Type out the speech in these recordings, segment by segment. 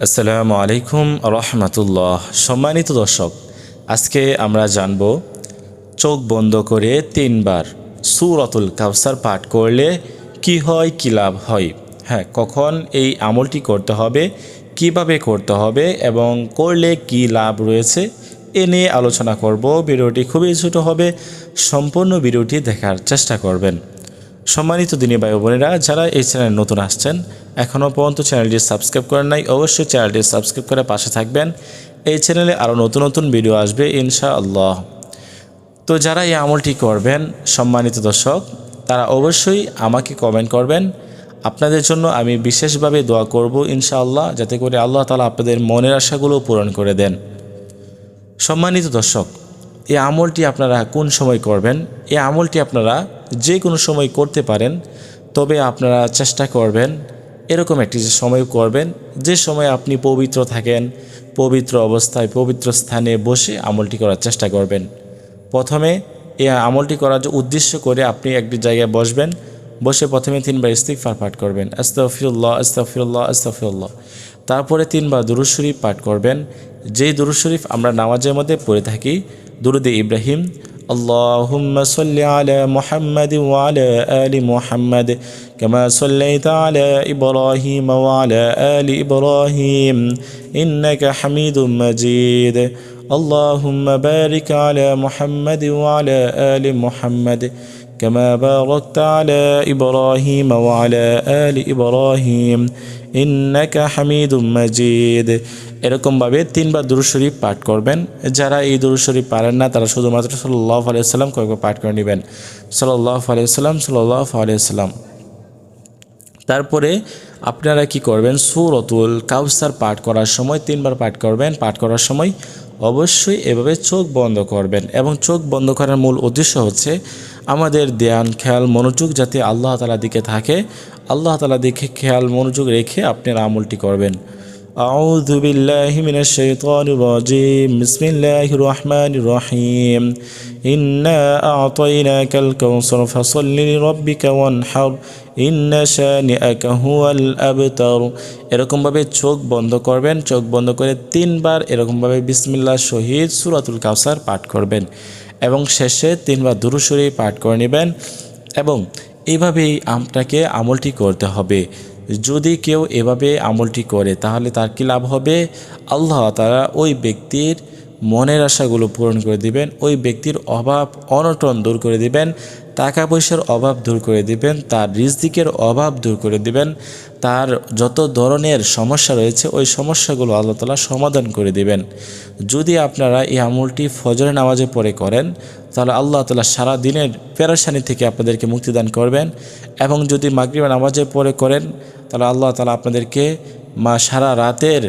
আসসালামু আলাইকুম রহমতুল্লাহ। সম্মানিত দর্শক, আজকে আমরা জানব চোখ বন্ধ করে 3 বার সূরাতুল কাউসার পাঠ করলে কি হয়, কি লাভ হয়। কখন এই আমলটি করতে হবে, কিভাবে করতে হবে এবং করলে কি লাভ রয়েছে এ নিয়ে আলোচনা করব। ভিডিওটি খুবই ছোট হবে, সম্পূর্ণ ভিডিওটি দেখার চেষ্টা করবেন। সম্মানিত দিনী ভাই বোনেরা, যারা এই চ্যানেলে নতুন আসছেন, এখনও পর্যন্ত চ্যানেলটি সাবস্ক্রাইব করেন নাই, অবশ্যই চ্যানেলটি সাবস্ক্রাইব করে পাশে থাকবেন। এই চ্যানেলে আরও নতুন নতুন ভিডিও আসবে ইনশাআল্লাহ। তো যারা এই আমলটি করবেন সম্মানিত দর্শক, তারা অবশ্যই আমাকে কমেন্ট করবেন। আপনাদের জন্য আমি বিশেষভাবে দোয়া করব ইনশাআল্লাহ, যাতে করে আল্লাহ তাআলা আপনাদের মনের আশাগুলো পূরণ করে দেন। সম্মানিত দর্শক, এই আমলটি আপনারা কোন সময় করবেন? এই আমলটি আপনারা যে কোনো সময় করতে পারেন, তবে আপনারা চেষ্টা করবেন এরকম একটি সময় করবেন যে সময় আপনি পবিত্র থাকেন, পবিত্র অবস্থায় পবিত্র স্থানে বসে আমলটি করার চেষ্টা করবেন। প্রথমে এই আমলটি করার উদ্দেশ্য করে আপনি একটি জায়গায় বসবেন, বসে প্রথমে 3 বার ইস্তিগফার পাঠ করবেন, আস্তাগফিরুল্লাহ আস্তাগফিরুল্লাহ আস্তাগফিরুল্লাহ। তারপরে 3 বার দুরূদ শরীফ পাঠ করবেন, যেই দুরূদ শরীফ আমরা নামাজের মধ্যে পড়ে থাকি, দুরূদে ইব্রাহিম। আল্লাহুম্মা সাল্লি আলা মুহাম্মাদিন ওয়া আলা আলি মুহাম্মাদ কামা সাল্লাইতা আলা ইব্রাহিম ওয়া আলা আলি ইব্রাহিম ইন্নাকা হামিদুম মাজিদ। আল্লাহুম্মা বারিক আলা মুহাম্মাদিন ওয়া আলা আলি মুহাম্মাদ কামা বারাকতা আলা ইব্রাহিম ওয়া আলা আলি ইব্রাহিম ইন্নাকা হামিদুম মাজিদ। এরকমভাবে 3 বার দুরূদ শরীফ পাঠ করবেন। যারা এই দুরূদ শরীফ পারেন না, তারা শুধুমাত্র সাল্লাল্লাহু আলাইহি ওয়াসাল্লাম কয়েকবার পাঠ করে নেবেন, সাল্লাল্লাহু আলাইহি ওয়াসাল্লাম সাল্লাল্লাহু আলাইহি ওয়াসাল্লাম। তারপরে আপনারা কি করবেন, সূরাতুল কাউসার পাঠ করার সময় 3 বার পাঠ করবেন। পাঠ করার সময় অবশ্যই এভাবে চোখ বন্ধ করবেন, এবং চোখ বন্ধ করার মূল উদ্দেশ্য হচ্ছে আমাদের ধ্যান, খেয়াল, মনোযোগ যাতে আল্লাহ তাআলার দিকে থাকে। আল্লাহ তাআলার দিকে খেয়াল মনোযোগ রেখে আপনারা আমলটি করবেন। আউযু বিল্লাহি মিনাশ শাইতানির রাজিম। বিসমিল্লাহির রহমানির রহিম। ইন্না আ'তাইনাকাল কাউসার ফাসাল্লি লিরাব্বিকা ওয়ানহার ইন্না শানিআকা হুয়াল আবতার। এরকমভাবে চোখ বন্ধ করবেন। চোখ বন্ধ করে 3 বার এরকমভাবে বিসমিল্লাহ শহীদ সূরাতুল কাউসার পাঠ করবেন, এবং শেষে 3 বার দুরূদ শরীফ পাঠ করে নেবেন। এবং এইভাবেই আপনাকে আমলটি করতে হবে। যদি কেউ এভাবে আমলটি করে তাহলে তার কী লাভ হবে? আল্লাহ তাআলা ওই ব্যক্তির মনের আশাগুলো পূরণ করে দিবেন, ওই ব্যক্তির অভাব অনটন দূর করে দিবেন, টাকা পয়সার অভাব দূর করে দিবেন, তার রিজকির অভাব দূর করে দিবেন, তার যত ধরনের সমস্যা রয়েছে ওই সমস্যাগুলো আল্লাহ তাআলা সমাধান করে দিবেন। যদি আপনারা এই আমলটি ফজরের নামাজে পড়ে করেন, তাহলে আল্লাহ তাআলা সারা দিনের পেরেশানি থেকে আপনাদেরকে মুক্তিদান করবেন। এবং যদি মাগরিবের নামাজে পড়ে করেন, তাহলে আল্লাহ তাআলা আপনাদেরকে সারা রাতের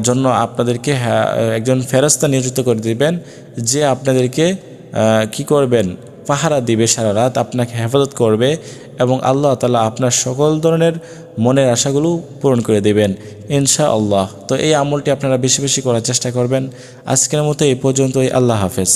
জন্য আপনাদেরকে একজন ফেরেশতা নিয়োজিত করে দিবেন, যে আপনাদেরকে কি করবেন, পাহারা দিবে, সারা রাত আপনাকে হেফাজত করবে, এবং আল্লাহ তাআলা আপনার সকল ধরনের মনের আশাগুলো পূরণ করে দেবেন ইনশাআল্লাহ। তো এই আমলটি আপনারা বেশি বেশি করার চেষ্টা করবেন। আজকের মতো এই পর্যন্তই। আল্লাহ হাফেজ।